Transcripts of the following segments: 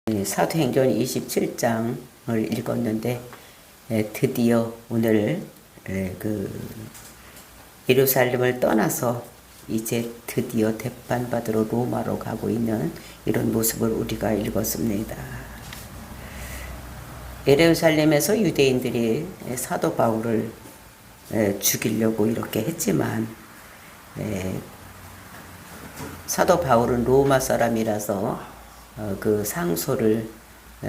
사도행전 27장을 읽었는데 드디어 오늘 그 예루살렘을 떠나서 이제 드디어 대판받으러 로마로 가고 있는 이런 모습을 우리가 읽었습니다. 예루살렘에서 유대인들이 사도 바울을 죽이려고 이렇게 했지만 사도 바울은 로마 사람이라서 그 상소를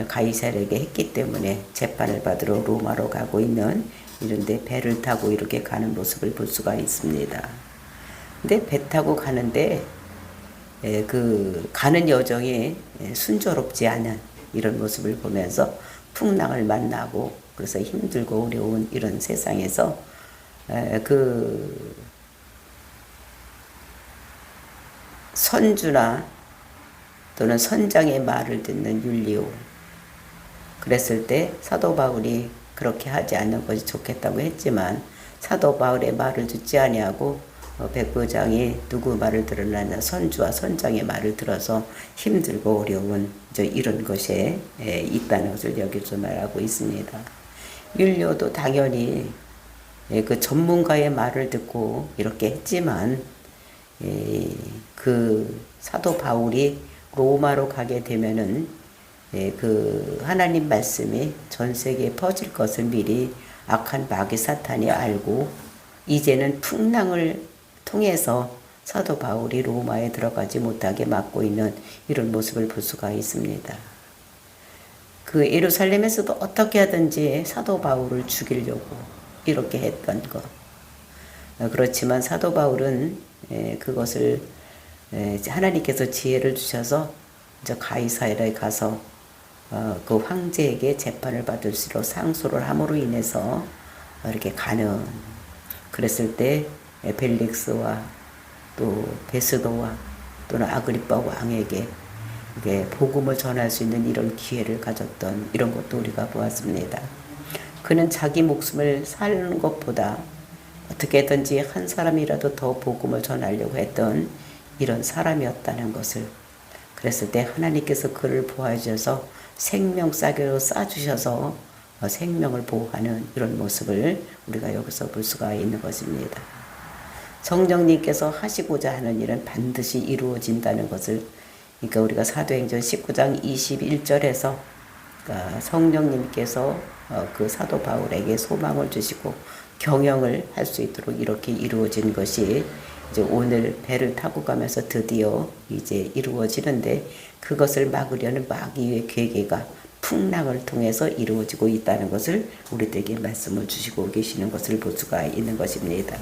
가이사르에게 했기 때문에 재판을 받으러 로마로 가고 있는 이런데 배를 타고 이렇게 가는 모습을 볼 수가 있습니다. 근데 배 타고 가는데 그 가는 여정이 순조롭지 않은 이런 모습을 보면서 풍랑을 만나고 그래서 힘들고 어려운 이런 세상에서 그 선주나 또는 선장의 말을 듣는 율리오, 그랬을 때 사도 바울이 그렇게 하지 않는 것이 좋겠다고 했지만 사도 바울의 말을 듣지 아니하고 백부장이 누구 말을 들으려냐, 선주와 선장의 말을 들어서 힘들고 어려운 이런 것에 있다는 것을 여기서 말하고 있습니다. 율리오도 당연히 그 전문가의 말을 듣고 이렇게 했지만 그 사도 바울이 로마로 가게 되면은 그 하나님 말씀이 전 세계에 퍼질 것을 미리 악한 마귀 사탄이 알고 이제는 풍랑을 통해서 사도 바울이 로마에 들어가지 못하게 막고 있는 이런 모습을 볼 수가 있습니다. 그 예루살렘에서도 어떻게 하든지 사도 바울을 죽이려고 이렇게 했던 것. 그렇지만 사도 바울은 그것을 하나님께서 지혜를 주셔서 이제 가이사랴에 가서 그 황제에게 재판을 받을수록 상소를 함으로 인해서 이렇게 가는, 그랬을 때 벨릭스와 또 베스도와 또는 아그리빠 왕에게 복음을 전할 수 있는 이런 기회를 가졌던 이런 것도 우리가 보았습니다. 그는 자기 목숨을 살는 것보다 어떻게든지 한 사람이라도 더 복음을 전하려고 했던 이런 사람이었다는 것을, 그랬을 때 하나님께서 그를 보호하셔서 생명싸개로 싸주셔서 생명을 보호하는 이런 모습을 우리가 여기서 볼 수가 있는 것입니다. 성령님께서 하시고자 하는 일은 반드시 이루어진다는 것을, 그러니까 우리가 사도행전 19장 21절에서 성령님께서 그 사도 바울에게 소망을 주시고 경영을 할 수 있도록 이렇게 이루어진 것이 이제 오늘 배를 타고 가면서 드디어 이제 이루어지는데, 그것을 막으려는 마귀의 계계가 풍랑을 통해서 이루어지고 있다는 것을 우리들에게 말씀을 주시고 계시는 것을 볼 수가 있는 것입니다.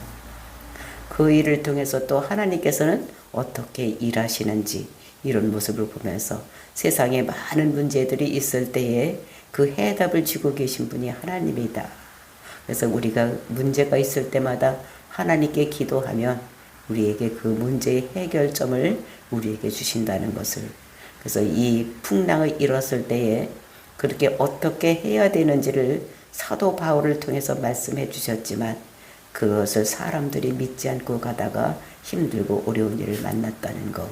그 일을 통해서 또 하나님께서는 어떻게 일하시는지 이런 모습을 보면서 세상에 많은 문제들이 있을 때에 그 해답을 쥐고 계신 분이 하나님이다. 그래서 우리가 문제가 있을 때마다 하나님께 기도하면 우리에게 그 문제의 해결점을 우리에게 주신다는 것을, 그래서 이 풍랑을 일었을 때에 그렇게 어떻게 해야 되는지를 사도 바울을 통해서 말씀해 주셨지만 그것을 사람들이 믿지 않고 가다가 힘들고 어려운 일을 만났다는 것,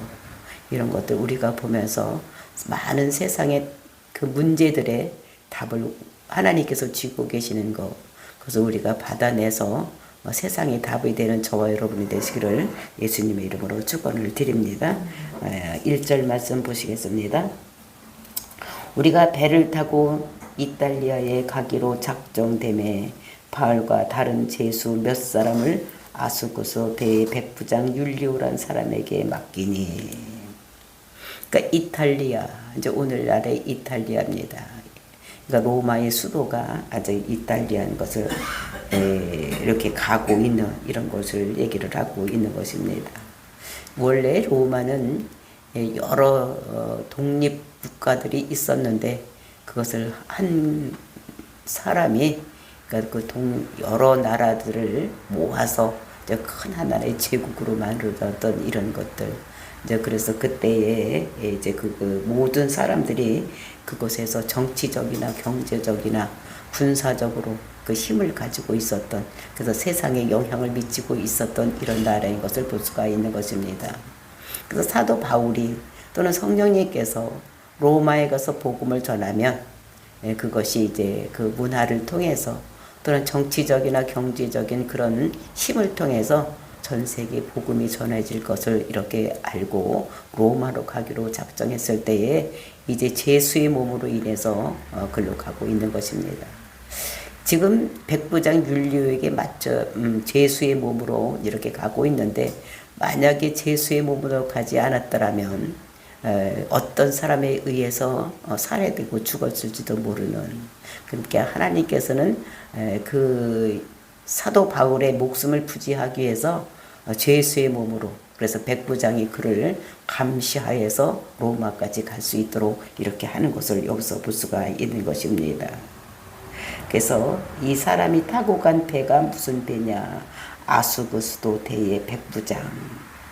이런 것들 우리가 보면서 많은 세상의 그 문제들의 답을 하나님께서 쥐고 계시는 것, 그래서 우리가 받아내서 세상이 답이 되는 저와 여러분이 되시기를 예수님의 이름으로 축원을 드립니다. 1절 말씀 보시겠습니다. 우리가 배를 타고 이탈리아에 가기로 작정됨에 바울과 다른 제수 몇 사람을 아수고서 배의 백부장 율리오란 사람에게 맡기니. 그러니까 이탈리아, 이제 오늘날의 이탈리아입니다. 그러니까 로마의 수도가 아주 이탈리아인 것을 이렇게 가고 있는 이런 것을 얘기를 하고 있는 것입니다. 원래 로마는 여러 독립 국가들이 있었는데 그것을 한 사람이, 그러니까 여러 나라들을 모아서 이제 큰 하나의 제국으로 만들었던 이런 것들. 이제 그래서 그때에 이제 그 모든 사람들이 그곳에서 정치적이나 경제적이나 군사적으로 그 힘을 가지고 있었던, 그래서 세상에 영향을 미치고 있었던 이런 나라인 것을 볼 수가 있는 것입니다. 그래서 사도 바울이 또는 성령님께서 로마에 가서 복음을 전하면 그것이 이제 그 문화를 통해서 또는 정치적이나 경제적인 그런 힘을 통해서 전 세계 복음이 전해질 것을 이렇게 알고 로마로 가기로 작정했을 때에 이제 제수의 몸으로 인해서 글로 가고 있는 것입니다. 지금 백부장 율리오에게 맞춰 제수의 몸으로 이렇게 가고 있는데 만약에 제수의 몸으로 가지 않았더라면 어떤 사람에 의해서 살해되고 죽었을지도 모르는, 그러니까 하나님께서는 그 사도 바울의 목숨을 부지하기 위해서 제수의 몸으로, 그래서 백부장이 그를 감시하여서 로마까지 갈 수 있도록 이렇게 하는 것을 여기서 볼 수가 있는 것입니다. 그래서 이 사람이 타고 간 배가 무슨 배냐? 아수구스도 대의 백부장.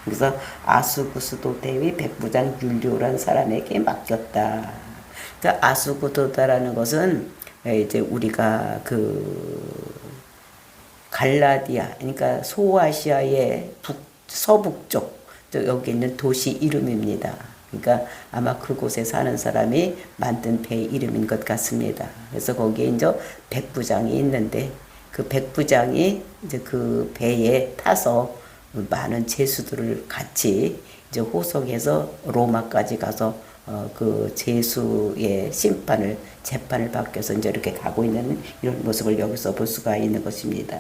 그래서 아수구스도 대의 백부장 율리오라는 사람에게 맡겼다. 그러니까 아수구스도라는 것은 이제 우리가 그 갈라디아, 그러니까 소아시아의 서북쪽 여기 있는 도시 이름입니다. 그러니까 아마 그곳에 사는 사람이 만든 배 이름인 것 같습니다. 그래서 거기에 이제 백부장이 있는데 그 백부장이 이제 그 배에 타서 많은 제수들을 같이 이제 호송해서 로마까지 가서 그 제수의 재판을 받겨서 이제 이렇게 가고 있는 이런 모습을 여기서 볼 수가 있는 것입니다.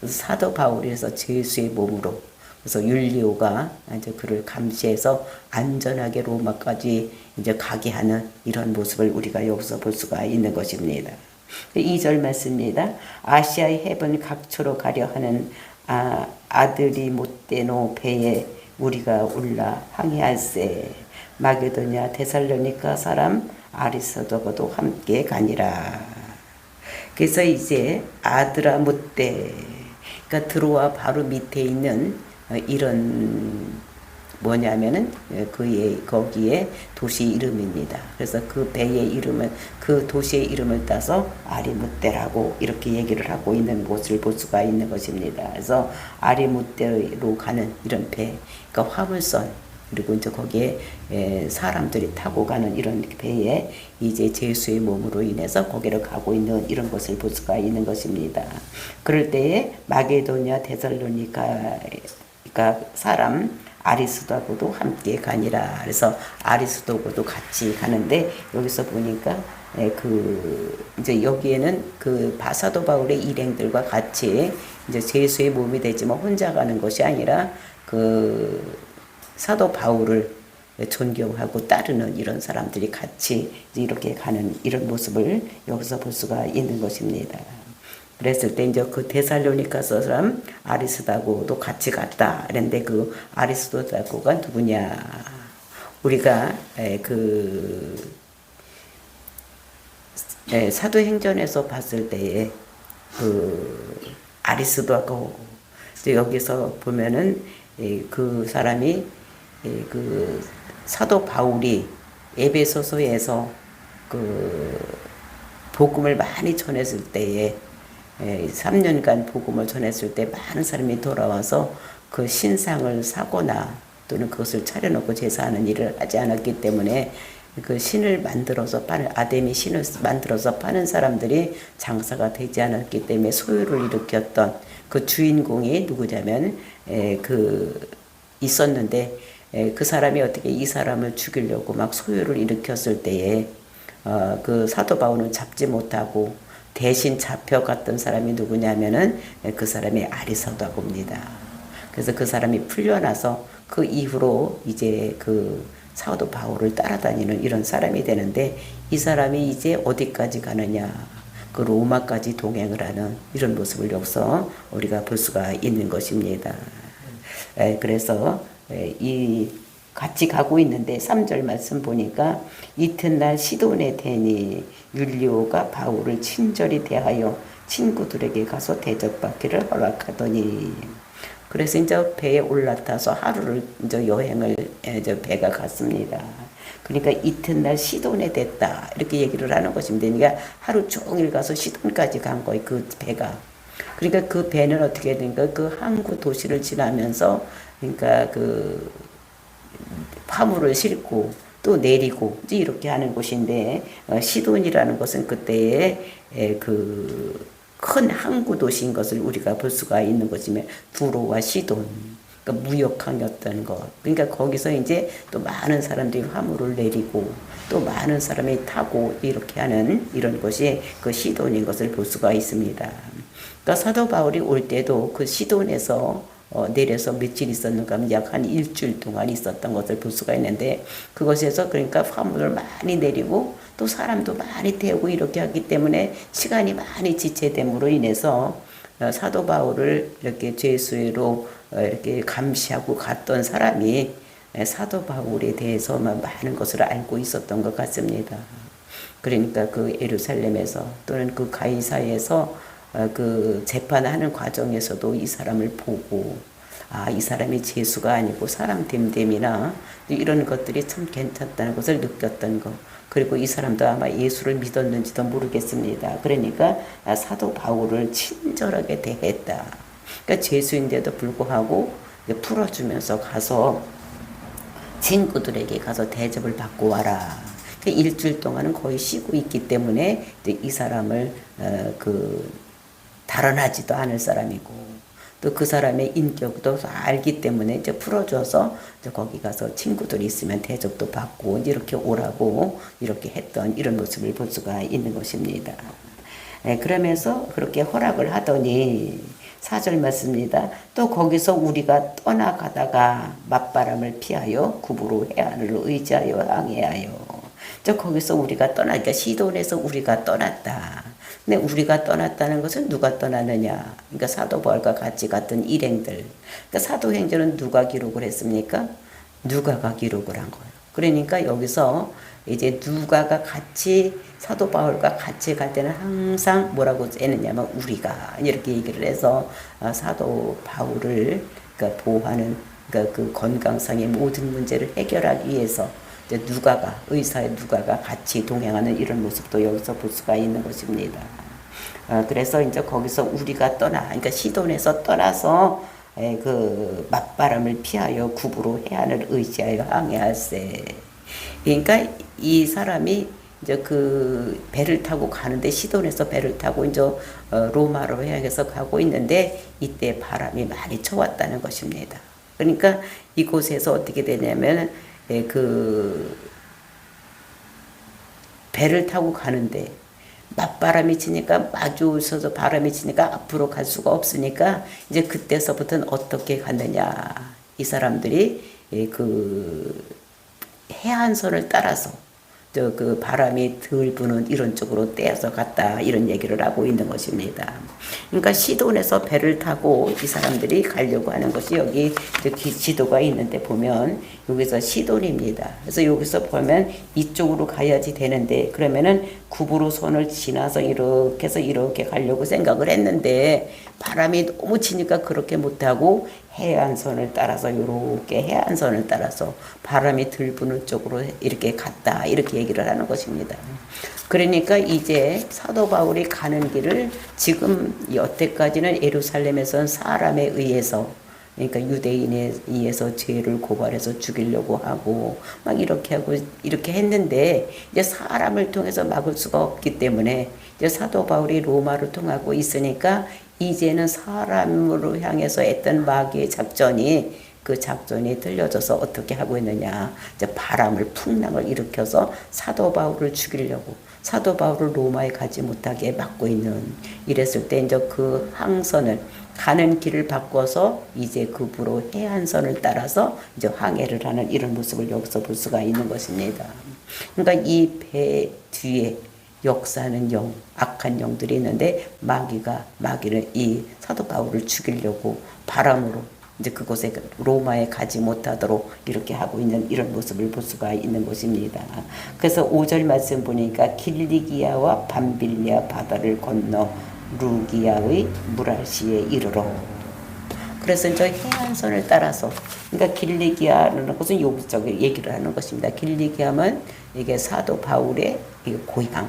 그래서 사도 바울에서 제수의 몸으로, 그래서 율리오가 이제 그를 감시해서 안전하게 로마까지 이제 가게 하는 이런 모습을 우리가 여기서 볼 수가 있는 것입니다. 2절 말씀입니다. 아시아의 해변 각처로 가려 하는 아들이 못되노 배에 우리가 올라 항해할세. 마게도냐 데살로니가 사람 아리스도고도 함께 가니라. 그래서 이제 아드라 못되, 그러니까 드로아 바로 밑에 있는 이런 뭐냐면은 거기에 도시 이름입니다. 그래서 그 배의 이름을, 그 도시의 이름을 따서 아리무떼라고 이렇게 얘기를 하고 있는 것을 볼 수가 있는 것입니다. 그래서 아리무떼로 가는 이런 배, 그러니까 화물선, 그리고 이제 거기에 사람들이 타고 가는 이런 배에 이제 제수의 몸으로 인해서 거기를 가고 있는 이런 것을 볼 수가 있는 것입니다. 그럴 때에 마게도냐 데살로니가 사람 아리스도하고도 함께 가니라. 그래서 아리스도하고도 같이 가는데 여기서 보니까 이제 여기에는 그 사도 바울의 일행들과 같이 이제 제수의 몸이 되지만 혼자 가는 것이 아니라 그 사도 바울을 존경하고 따르는 이런 사람들이 같이 이렇게 가는 이런 모습을 여기서 볼 수가 있는 것입니다. 그랬을 때 이제 그 데살로니가 사람 아리스다고도 같이 갔다. 그런데 그 아리스도다고가 누구냐? 우리가 사도행전에서 봤을 때에 그 아리스도하고 여기서 보면은 그 사람이 그 사도 바울이 에베소서에서 그 복음을 많이 전했을 때에 3년간 복음을 전했을 때 많은 사람이 돌아와서 그 신상을 사거나 또는 그것을 차려놓고 제사하는 일을 하지 않았기 때문에 그 신을 만들어서 파는, 아데미 신을 만들어서 파는 사람들이 장사가 되지 않았기 때문에 소유를 일으켰던 그 주인공이 누구냐면 있었는데 그 사람이 어떻게 이 사람을 죽이려고 막 소유를 일으켰을 때에 그 사도 바울은 잡지 못하고 대신 잡혀갔던 사람이 누구냐면은 그 사람이 아리스도고입니다. 그래서 그 사람이 풀려나서 그 이후로 이제 그 사도 바울을 따라다니는 이런 사람이 되는데 이 사람이 이제 어디까지 가느냐, 그 로마까지 동행을 하는 이런 모습을 여기서 우리가 볼 수가 있는 것입니다. 그래서 같이 가고 있는데 3절 말씀 보니까 이튿날 시돈에 대니 율리오가 바울을 친절히 대하여 친구들에게 가서 대접받기를 허락하더니, 그래서 이제 배에 올라타서 하루를 이제 여행을 이제 배가 갔습니다. 그러니까 이튿날 시돈에 됐다 이렇게 얘기를 하는 것입니다. 그러니까 하루 종일 가서 시돈까지 간 거예요, 그 배가. 그러니까 그 배는 어떻게 되니까 그 항구 도시를 지나면서 그러니까 그 화물을 싣고 또 내리고 이제 이렇게 하는 곳인데 시돈이라는 것은 그때의 그 큰 항구 도시인 것을 우리가 볼 수가 있는 것이며 두로와 시돈 그러니까 무역항이었던 것. 그러니까 거기서 이제 또 많은 사람들이 화물을 내리고 또 많은 사람이 타고 이렇게 하는 이런 것이 그 시돈인 것을 볼 수가 있습니다. 그러니까 사도 바울이 올 때도 그 시돈에서 내려서 며칠 있었는가 하면 약 한 일주일 동안 있었던 것을 볼 수가 있는데 그것에서 그러니까 화물을 많이 내리고 또 사람도 많이 태우고 이렇게 하기 때문에 시간이 많이 지체됨으로 인해서 사도 바울을 이렇게 죄수로 이렇게 감시하고 갔던 사람이 사도 바울에 대해서만 많은 것을 알고 있었던 것 같습니다. 그러니까 그 예루살렘에서 또는 그 가이사에서 그 재판하는 과정에서도 이 사람을 보고 이 사람이 죄수가 아니고 사람 됨됨이나 이런 것들이 참 괜찮다는 것을 느꼈던 것. 그리고 이 사람도 아마 예수를 믿었는지도 모르겠습니다. 그러니까 사도 바울을 친절하게 대했다. 그러니까 죄수인데도 불구하고 풀어주면서 가서 친구들에게 가서 대접을 받고 와라. 일주일 동안은 거의 쉬고 있기 때문에 이 사람을 달아나지도 않을 사람이고 또 그 사람의 인격도 알기 때문에 이제 풀어줘서 이제 거기 가서 친구들이 있으면 대접도 받고 이렇게 오라고 이렇게 했던 이런 모습을 볼 수가 있는 것입니다. 그러면서 그렇게 허락을 하더니 4절 맞습니다. 또 거기서 우리가 떠나가다가 맞바람을 피하여 굽으로 해안을 의지하여 항해하여 거기서 우리가 그러니까 시돈에서 우리가 떠났다. 근데 우리가 떠났다는 것은 누가 떠났느냐? 그러니까 사도 바울과 같이 갔던 일행들. 그러니까 사도행전은 누가 기록을 했습니까? 누가가 기록을 한 거예요. 그러니까 여기서 이제 누가가 같이 사도 바울과 같이 갈 때는 항상 뭐라고 했느냐면 우리가 이렇게 얘기를 해서 사도 바울을 그러니까 보호하는 그러니까 그 건강상의 모든 문제를 해결하기 위해서 누가가 의사의 누가가 같이 동행하는 이런 모습도 여기서 볼 수가 있는 것입니다. 그래서 이제 거기서 우리가 그러니까 시돈에서 떠나서 그 맞바람을 피하여 굽으로 해안을 의지하여 항해할세. 그러니까 이 사람이 이제 그 배를 타고 가는데 시돈에서 배를 타고 이제 로마로 향해서 가고 있는데 이때 바람이 많이 쳐왔다는 것입니다. 그러니까 이곳에서 어떻게 되냐면 그 배를 타고 가는데 맞바람이 치니까 마주 서서 바람이 치니까 앞으로 갈 수가 없으니까 이제 그때서부터는 어떻게 갔느냐 이 사람들이 그 해안선을 따라서 그 바람이 덜 부는 이런 쪽으로 떼어서 갔다 이런 얘기를 하고 있는 것입니다. 그러니까 시돈에서 배를 타고 이 사람들이 가려고 하는 것이 여기 지도가 있는데 보면 여기서 시돈입니다. 그래서 여기서 보면 이쪽으로 가야지 되는데 그러면은 구부로 선을 지나서 이렇게 해서 이렇게 가려고 생각을 했는데 바람이 너무 치니까 그렇게 못하고 해안선을 따라서 이렇게 해안선을 따라서 바람이 덜 부는 쪽으로 이렇게 갔다 이렇게 얘기를 하는 것입니다. 그러니까 이제 사도 바울이 가는 길을 지금 여태까지는 예루살렘에선 사람에 의해서 그러니까 유대인에 의해서 죄를 고발해서 죽이려고 하고 막 이렇게 하고 이렇게 했는데 이제 사람을 통해서 막을 수가 없기 때문에 이제 사도 바울이 로마를 통하고 있으니까 이제는 사람으로 향해서 했던 마귀의 작전이 그 작전이 들려져서 어떻게 하고 있느냐 이제 바람을 풍랑을 일으켜서 사도 바울을 죽이려고 사도 바울을 로마에 가지 못하게 막고 있는 이랬을 때 이제 그 항선을 가는 길을 바꿔서 이제 급으로 해안선을 따라서 이제 항해를 하는 이런 모습을 여기서 볼 수가 있는 것입니다. 그러니까 이 배 뒤에 역사하는 영, 악한 영들이 있는데 마귀를 이 사도 바울을 죽이려고 바람으로 이제 그곳에 로마에 가지 못하도록 이렇게 하고 있는 이런 모습을 볼 수가 있는 것입니다. 그래서 5절 말씀 보니까 길리기아와 밤빌리아 바다를 건너 루기아의 무랄시에 이르러. 그래서 저 해안선을 따라서 그러니까 길리기아라는 것은 여기저기 얘기를 하는 것입니다. 길리기아면 이게 사도 바울의 고향.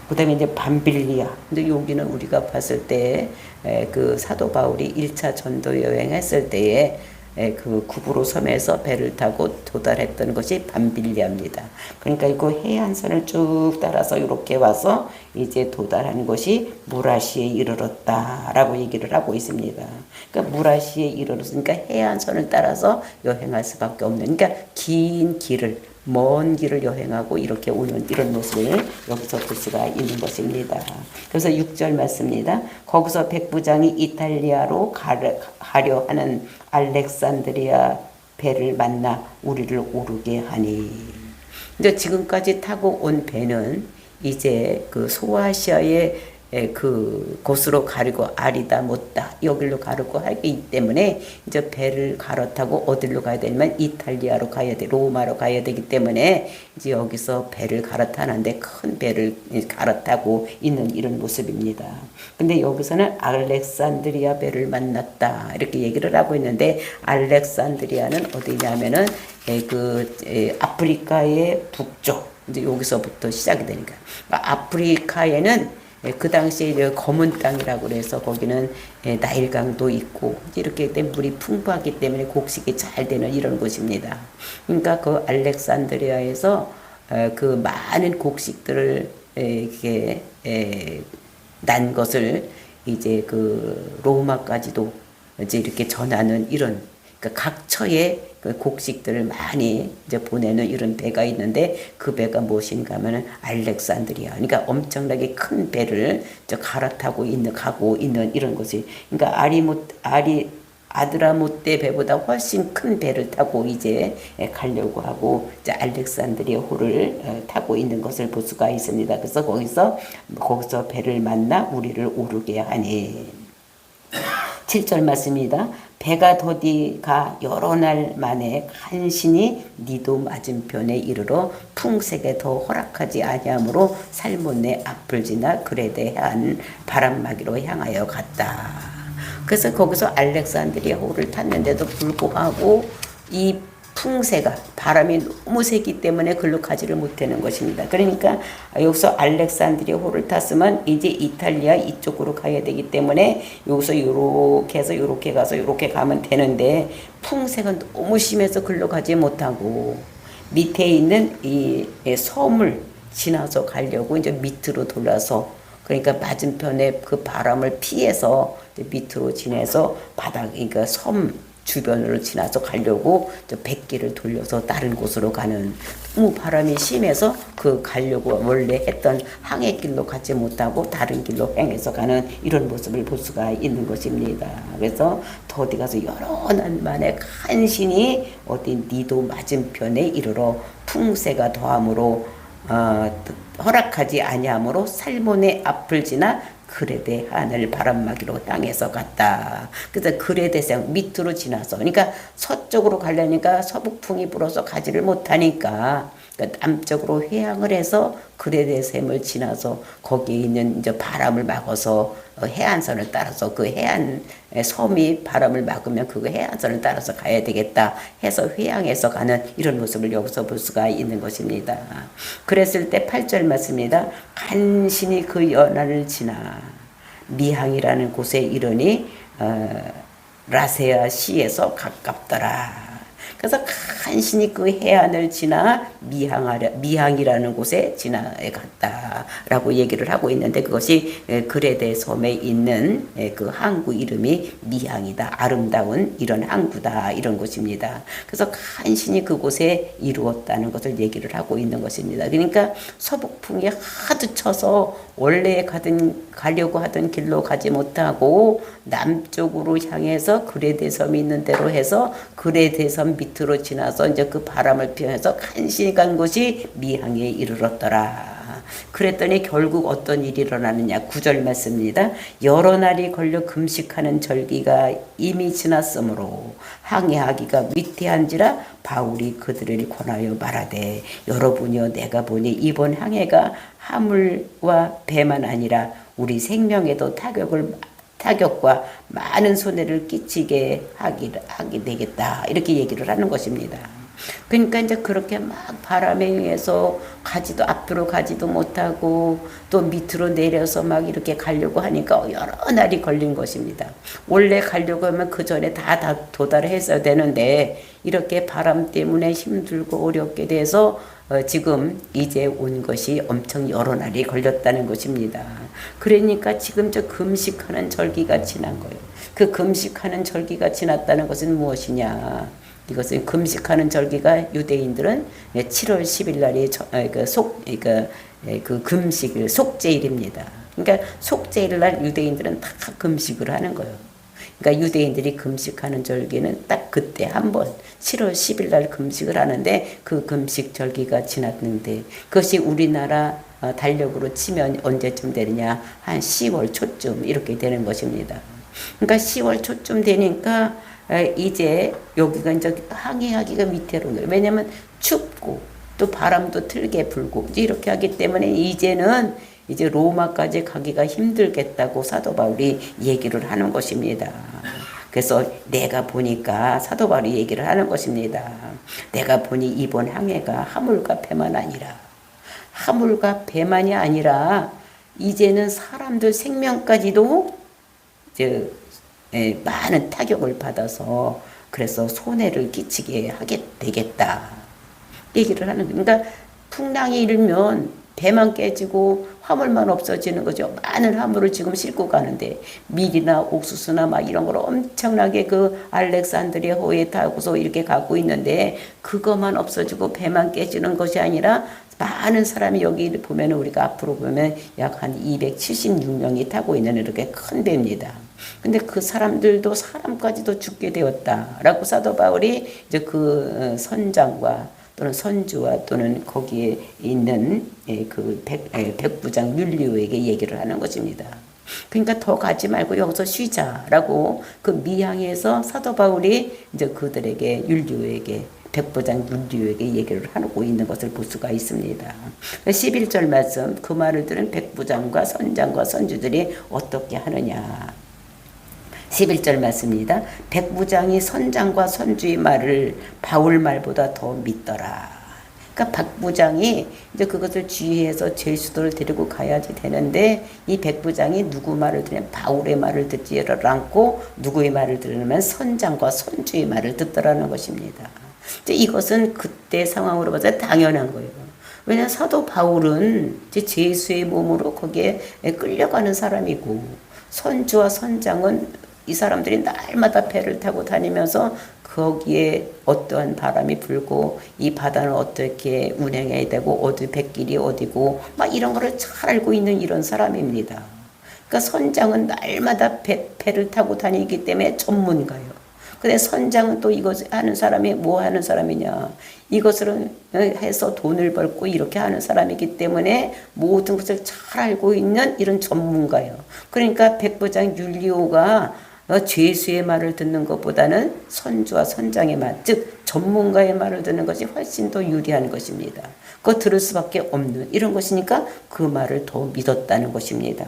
그다음에 이제 밤빌리아. 근데 여기는 우리가 봤을 때 그 사도 바울이 1차 전도 여행했을 때에 그 구브로 섬에서 배를 타고 도달했던 것이 밤빌리아입니다. 그러니까 이거 해안선을 쭉 따라서 이렇게 와서 이제 도달한 것이 무라시에 이르렀다라고 얘기를 하고 있습니다. 그러니까 무라시에 이르렀으니까 해안선을 따라서 여행할 수밖에 없는, 그러니까 긴 길을, 먼 길을 여행하고 이렇게 오는 이런 모습을 여기서 볼 수가 있는 것입니다. 그래서 6절 맞습니다. 거기서 백부장이 이탈리아로 가려 하는 알렉산드리아 배를 만나 우리를 오르게 하니. 근데 지금까지 타고 온 배는 이제 그 소아시아의 그 곳으로 가려고 아리다 못다 여기로 가려고 하기 때문에 이제 배를 갈아타고 어디로 가야 되냐면 이탈리아로 가야 돼, 로마로 가야 되기 때문에 이제 여기서 배를 갈아타는데 큰 배를 갈아타고 있는 이런 모습입니다. 근데 여기서는 알렉산드리아 배를 만났다 이렇게 얘기를 하고 있는데, 알렉산드리아는 어디냐면은 그 아프리카의 북쪽, 이제 여기서부터 시작이 되니까 아프리카에는 그 당시에 검은 땅이라고 그래서 거기는 나일강도 있고 이렇게 된 물이 풍부하기 때문에 곡식이 잘 되는 이런 곳입니다. 그러니까 그 알렉산드리아에서 그 많은 곡식들을 이렇게 난 것을 이제 그 로마까지도 이제 이렇게 전하는 이런, 그러니까 각처에 그 곡식들을 많이 이제 보내는 이런 배가 있는데, 그 배가 무엇인가 하면은 알렉산드리아, 그러니까 엄청나게 큰 배를 갈아타고 가고 있는 이런 곳이, 그러니까 아드라모떼 배보다 훨씬 큰 배를 타고 이제 가려고 하고 이제 알렉산드리아 호를 타고 있는 것을 볼 수가 있습니다. 그래서 거기서 배를 만나 우리를 오르게 하니. 7절 말씀입니다. 배가 더디가 여러 날 만에 간신히 니도 맞은편에 이르러 풍색에 더 허락하지 아니하므로 살몬의 앞을 지나 그레데 해안 바람막이로 향하여 갔다. 그래서 거기서 알렉산드리아 호를 탔는데도 불구하고 이 풍세가, 바람이 너무 세기 때문에 글로 가지를 못하는 것입니다. 그러니까 여기서 알렉산드리아 호를 탔으면 이제 이탈리아 이쪽으로 가야 되기 때문에 여기서 이렇게 해서 이렇게 가서 이렇게 가면 되는데, 풍세가 너무 심해서 글로 가지 못하고 밑에 있는 이 섬을 지나서 가려고 이제 밑으로 돌아서, 그러니까 맞은편에 그 바람을 피해서 밑으로 지내서 바닥, 그러니까 섬 주변으로 지나서 가려고 저 백기를 돌려서 다른 곳으로 가는, 너무 바람이 심해서 그 가려고 원래 했던 항해길로 가지 못하고 다른 길로 향해서 가는 이런 모습을 볼 수가 있는 것입니다. 그래서 더디 가서 여러 날 만에 간신히 어디 니도 맞은편에 이르러 풍세가 더함으로 허락하지 아니하므로 살몬의 앞을 지나 그레데 하늘 바람막이로 향해서 갔다. 그래서 그레데성 밑으로 지나서, 그러니까 서쪽으로 가려니까 서북풍이 불어서 가지를 못하니까 그러니까 남쪽으로 회항을 해서 그레데샘을 지나서 거기에 있는 이제 바람을 막아서 해안선을 따라서, 그 해안 섬이 바람을 막으면 그 해안선을 따라서 가야 되겠다 해서 회항해서 가는 이런 모습을 여기서 볼 수가 있는 것입니다. 그랬을 때 8절 말씀입니다. 간신히 그 연안을 지나 미항이라는 곳에 이르니 라세아 시에서 가깝더라. 그래서 간신히 그 해안을 지나 미항이라는 곳에 지나갔다라고 얘기를 하고 있는데, 그것이 그레데 섬에 있는 그 항구 이름이 미항이다, 아름다운 이런 항구다, 이런 곳입니다. 그래서 간신히 그곳에 이루었다는 것을 얘기를 하고 있는 것입니다. 그러니까 서북풍이 하도 쳐서 원래 가려고 하던 길로 가지 못하고 남쪽으로 향해서 그레데 섬이 있는 대로 해서 그레데 섬 밑으로 지나서 이제 그 바람을 피해서 간신히 간 곳이 미항에 이르렀더라. 그랬더니 결국 어떤 일이 일어나느냐. 9절 말씀입니다. 여러 날이 걸려 금식하는 절기가 이미 지났으므로 항해하기가 위태한지라 바울이 그들을 권하여 말하되, 여러분이여 내가 보니 이번 항해가 화물과 배만 아니라 우리 생명에도 타격과 많은 손해를 끼치게 하게 되겠다, 이렇게 얘기를 하는 것입니다. 그러니까 이제 그렇게 막 바람에 의해서 가지도 앞으로 가지도 못하고 또 밑으로 내려서 막 이렇게 가려고 하니까 여러 날이 걸린 것입니다. 원래 가려고 하면 그 전에 다 도달했어야 되는데 이렇게 바람 때문에 힘들고 어렵게 돼서 지금 이제 온 것이 엄청 여러 날이 걸렸다는 것입니다. 그러니까 지금 저 금식하는 절기가 지난 거예요. 그 금식하는 절기가 지났다는 것은 무엇이냐? 이것은 금식하는 절기가 유대인들은 7월 10일 날이 그 금식일 속죄일입니다. 그러니까 속죄일 날 유대인들은 다 금식을 하는 거예요. 그러니까 유대인들이 금식하는 절기는 딱 그때 한 번 7월 10일 날 금식을 하는데 그 금식 절기가 지났는데 그것이 우리나라 달력으로 치면 언제쯤 되느냐 한 10월 초쯤 이렇게 되는 것입니다. 그러니까 10월 초쯤 되니까 이제 여기가 이제 항해하기가 위태로운 거예요. 왜냐면 춥고 또 바람도 틀게 불고 이렇게 하기 때문에 이제는 이제 로마까지 가기가 힘들겠다고 사도 바울이 얘기를 하는 것입니다. 그래서 내가 보니까 사도 바울이 얘기를 하는 것입니다. 내가 보니 이번 항해가 화물과 배만 아니라 화물과 배만이 아니라 이제는 사람들 생명까지도 이제 많은 타격을 받아서 그래서 손해를 끼치게 하게 되겠다 얘기를 하는 거예요. 그러니까 풍랑이 일면 배만 깨지고 화물만 없어지는 거죠. 많은 화물을 지금 싣고 가는데 밀이나 옥수수나 막 이런 걸 엄청나게 그 알렉산드리아 호에 타고서 이렇게 가고 있는데 그것만 없어지고 배만 깨지는 것이 아니라 많은 사람이 여기 보면 우리가 앞으로 보면 약 한 276명이 타고 있는 이렇게 큰 배입니다. 근데 그 사람들도 사람까지도 죽게 되었다라고 사도 바울이 이제 그 선장과 또는 선주와 또는 거기에 있는 그 백부장 율리오에게 얘기를 하는 것입니다. 그러니까 더 가지 말고 여기서 쉬자라고 그 미항에서 사도 바울이 이제 그들에게 율리오에게 백부장 율리오에게 얘기를 하고 있는 것을 볼 수가 있습니다. 11절 말씀 그 말을 들은 백부장과 선장과 선주들이 어떻게 하느냐. 11절 말씀입니다. 백부장이 선장과 선주의 말을 바울 말보다 더 믿더라. 그러니까 백부장이 이제 그것을 주의해서 제수도를 데리고 가야지 되는데 이 백부장이 누구 말을 들으면 바울의 말을 듣지를 않고 누구의 말을 들으면 선장과 선주의 말을 듣더라는 것입니다. 이제 이것은 그때 상황으로 봐서 당연한 거예요. 왜냐하면 사도 바울은 이제 제수의 몸으로 거기에 끌려가는 사람이고 선주와 선장은 이 사람들이 날마다 배를 타고 다니면서 거기에 어떠한 바람이 불고 이 바다는 어떻게 운행해야 되고 어디 백길이 어디고 막 이런 거를 잘 알고 있는 이런 사람입니다. 그러니까 선장은 날마다 배를 타고 다니기 때문에 전문가예요. 근데 선장은 또 이것 하는 사람이 뭐 하는 사람이냐. 이것을 해서 돈을 벌고 이렇게 하는 사람이기 때문에 모든 것을 잘 알고 있는 이런 전문가예요. 그러니까 백부장 율리오가 죄수의 말을 듣는 것보다는 선주와 선장의 말, 즉 전문가의 말을 듣는 것이 훨씬 더 유리한 것입니다. 그거 들을 수밖에 없는 이런 것이니까 그 말을 더 믿었다는 것입니다.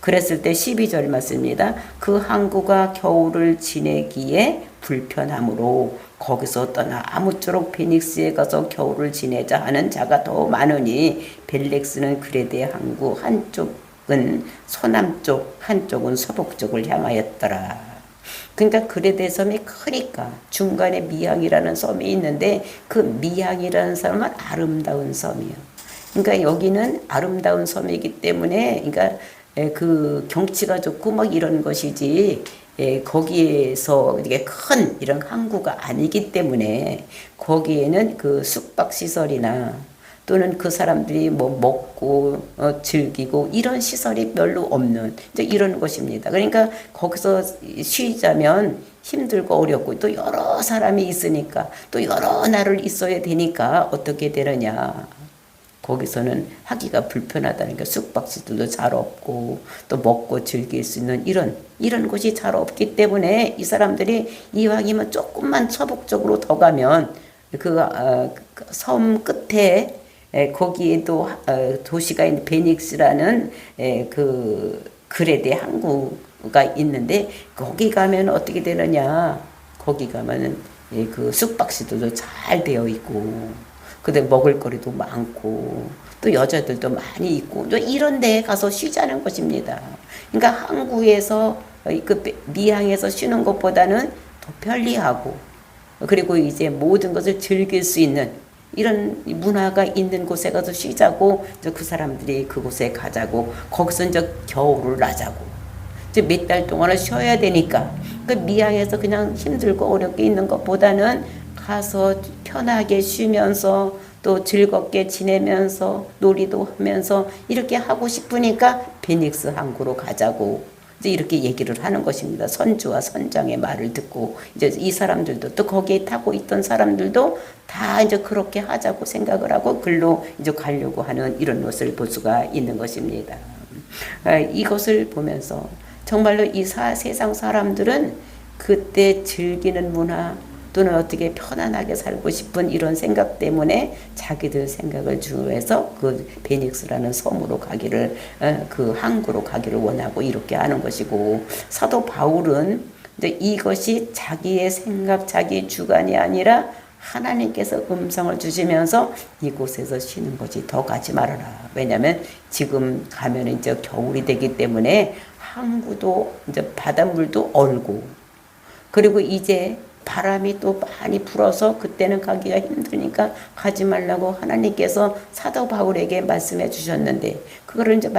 그랬을 때 12절 말씀입니다. 그 항구가 겨울을 지내기에 불편하므로 거기서 떠나 아무쪼록 베닉스에 가서 겨울을 지내자 하는 자가 더 많으니 벨렉스는 그레데 항구 한쪽은 서남쪽 한쪽은 서북쪽을 향하였더라. 그러니까 그레데 섬이 크니까 중간에 미항이라는 섬이 있는데 그 미항이라는 섬은 아름다운 섬이에요. 그러니까 여기는 아름다운 섬이기 때문에 그러니까 그 경치가 좋고 막 이런 것이지 거기에서 이게 큰 이런 항구가 아니기 때문에 거기에는 그 숙박시설이나 또는 그 사람들이 뭐 먹고 즐기고 이런 시설이 별로 없는 이제 이런 곳입니다. 그러니까 거기서 쉬자면 힘들고 어렵고 또 여러 사람이 있으니까 또 여러 날을 있어야 되니까 어떻게 되느냐. 거기서는 하기가 불편하다는 게 숙박시설도 잘 없고 또 먹고 즐길 수 있는 이런 곳이 잘 없기 때문에 이 사람들이 이왕이면 조금만 서북쪽으로 더 가면 그 섬 끝에 거기에도 도시가 있는 베닉스라는 그 그레데 항구가 있는데 거기 가면 어떻게 되느냐? 거기 가면은 그 숙박시설도 잘 되어 있고, 근데 먹을거리도 많고, 또 여자들도 많이 있고, 또 이런 데에 가서 쉬자는 것입니다. 그러니까 항구에서, 그 미항에서 쉬는 것보다는 더 편리하고, 그리고 이제 모든 것을 즐길 수 있는 이런 문화가 있는 곳에 가서 쉬자고, 이제 그 사람들이 그곳에 가자고, 거기서 이제 겨울을 나자고, 이제 몇 달 동안을 쉬어야 되니까, 그 미항에서 그냥 힘들고 어렵게 있는 것보다는 가서 편하게 쉬면서 또 즐겁게 지내면서 놀이도 하면서 이렇게 하고 싶으니까 피닉스 항구로 가자고 이제 이렇게 얘기를 하는 것입니다. 선주와 선장의 말을 듣고 이제 이 사람들도 또 거기에 타고 있던 사람들도 다 이제 그렇게 하자고 생각을 하고 글로 이제 가려고 하는 이런 것을 볼 수가 있는 것입니다. 이것을 보면서 정말로 이 세상 사람들은 그때 즐기는 문화 또는 어떻게 편안하게 살고 싶은 이런 생각 때문에 자기들 생각을 주해서 그 베닉스라는 섬으로 가기를, 그 항구로 가기를 원하고 이렇게 하는 것이고, 사도 바울은 이제 이것이 자기의 생각, 자기 주관이 아니라 하나님께서 음성을 주시면서 이곳에서 쉬는 거지 더 가지 말아라. 왜냐하면 지금 가면 이제 겨울이 되기 때문에 항구도 이제 바닷물도 얼고, 그리고 이제 바람이 또 많이 불어서 그때는 가기가 힘드니까 가지 말라고 하나님께서 사도 바울에게 말씀해 주셨는데, 그거를 이제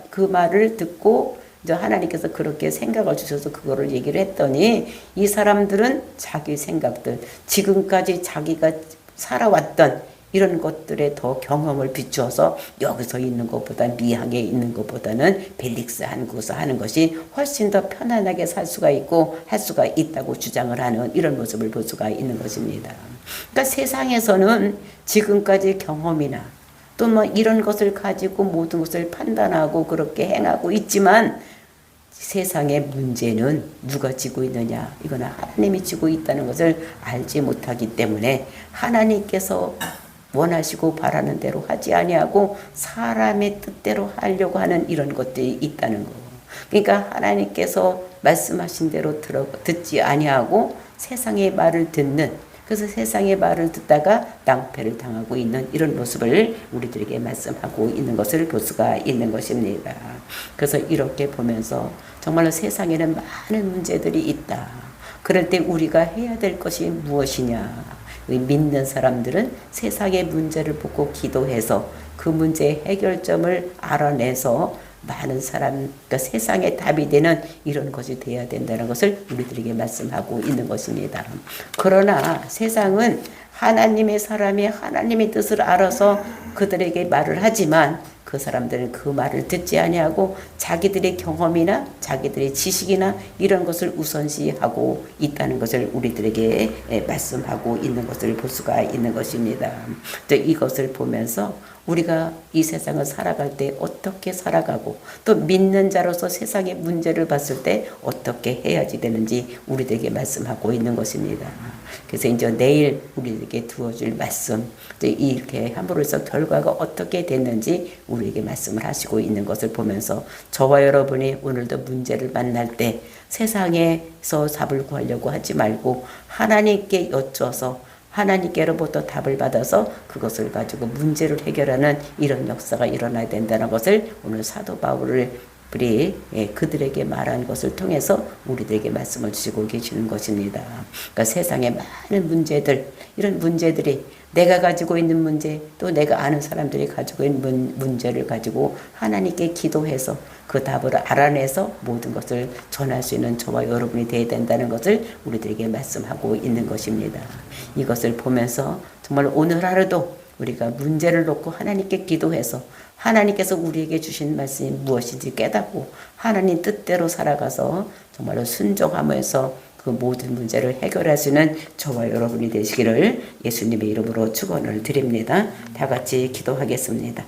그 말을 듣고 이제 하나님께서 그렇게 생각을 주셔서 그거를 얘기를 했더니, 이 사람들은 자기 생각들, 지금까지 자기가 살아왔던 이런 것들에 더 경험을 비추어서 여기서 있는 것보다 미항에 있는 것보다는 벨릭스 항구에서 하는 것이 훨씬 더 편안하게 살 수가 있고 할 수가 있다고 주장을 하는 이런 모습을 볼 수가 있는 것입니다. 그러니까 세상에서는 지금까지 경험이나 또 뭐 이런 것을 가지고 모든 것을 판단하고 그렇게 행하고 있지만, 세상의 문제는 누가 지고 있느냐, 이거는 하나님이 지고 있다는 것을 알지 못하기 때문에 하나님께서 원하시고 바라는 대로 하지 아니하고 사람의 뜻대로 하려고 하는 이런 것들이 있다는 거. 그러니까 하나님께서 말씀하신 대로 듣지 아니하고 세상의 말을 듣는, 그래서 세상의 말을 듣다가 낭패를 당하고 있는 이런 모습을 우리들에게 말씀하고 있는 것을 볼 수가 있는 것입니다. 그래서 이렇게 보면서 정말로 세상에는 많은 문제들이 있다. 그럴 때 우리가 해야 될 것이 무엇이냐. 믿는 사람들은 세상의 문제를 보고 기도해서 그 문제의 해결점을 알아내서 많은 사람, 그러니까 세상의 답이 되는 이런 것이 되어야 된다는 것을 우리들에게 말씀하고 있는 것입니다. 그러나 세상은 하나님의 사람이 하나님의 뜻을 알아서 그들에게 말을 하지만 그 사람들은 그 말을 듣지 아니하고 자기들의 경험이나 자기들의 지식이나 이런 것을 우선시하고 있다는 것을 우리들에게 말씀하고 있는 것을 볼 수가 있는 것입니다. 이것을 보면서 우리가 이 세상을 살아갈 때 어떻게 살아가고 또 믿는 자로서 세상의 문제를 봤을 때 어떻게 해야지 되는지 우리들에게 말씀하고 있는 것입니다. 그래서 이제 내일 우리에게 두어줄 말씀, 이렇게 함으로써 결과가 어떻게 됐는지 우리에게 말씀을 하시고 있는 것을 보면서 저와 여러분이 오늘도 문제를 만날 때 세상에서 답을 구하려고 하지 말고 하나님께 여쭤서 하나님께로부터 답을 받아서 그것을 가지고 문제를 해결하는 이런 역사가 일어나야 된다는 것을 오늘 사도 바울이 그들에게 말한 것을 통해서 우리들에게 말씀을 주시고 계시는 것입니다. 그러니까 세상에 많은 문제들, 이런 문제들이 내가 가지고 있는 문제, 또 내가 아는 사람들이 가지고 있는 문제를 가지고 하나님께 기도해서 그 답을 알아내서 모든 것을 전할 수 있는 저와 여러분이 되어야 된다는 것을 우리들에게 말씀하고 있는 것입니다. 이것을 보면서 정말 오늘 하루도 우리가 문제를 놓고 하나님께 기도해서 하나님께서 우리에게 주신 말씀이 무엇인지 깨닫고 하나님 뜻대로 살아가서 정말로 순종하면서 그 모든 문제를 해결할 수 있는 저와 여러분이 되시기를 예수님의 이름으로 축원을 드립니다. 다 같이 기도하겠습니다.